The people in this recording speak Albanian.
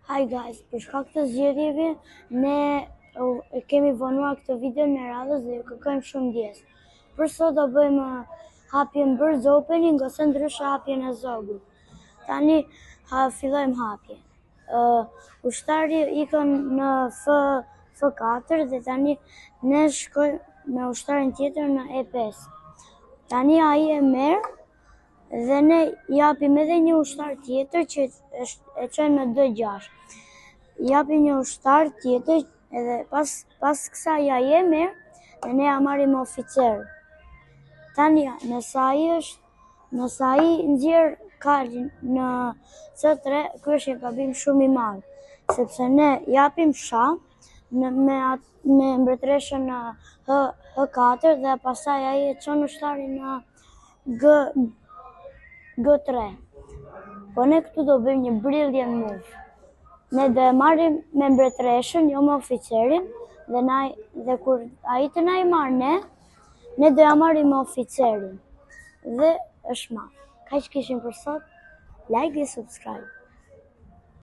Hi guys, për shkak të zgjedhjeve, ne kemi vonuar këtë video në radhës dhe ju kërkojmë shumë ndjes. Për sot do bëjmë hapjen birds opening ose ndryshe hapjen e zogut. Tani fillojmë hapjen. Ushtari ikën në F4 dhe tani ne shkojmë me ushtarin tjetër në E5. Tani ai e merr dhe ne japim edhe një ushtar tjetër që e çojmë në D6. Japim një ushtar tjetër edhe pas kësaj ai e merr dhe ne ja marrim oficer. Tani nëse ai nxjerr kalin në C3, ky është një gabim shumë i madh, sepse ne japim shah me mbretëreshën në H4 dhe pastaj ai e çon ushtarin në G3. Po ne këtu do bëjmë një brilliant move. Ne do e marrim me mbretëreshën, jo me oficerin, dhe kur ai të na i marr ne do ja marrim me oficerin. Dhe është madh. Kaq kishim për sot. Like dhe subscribe.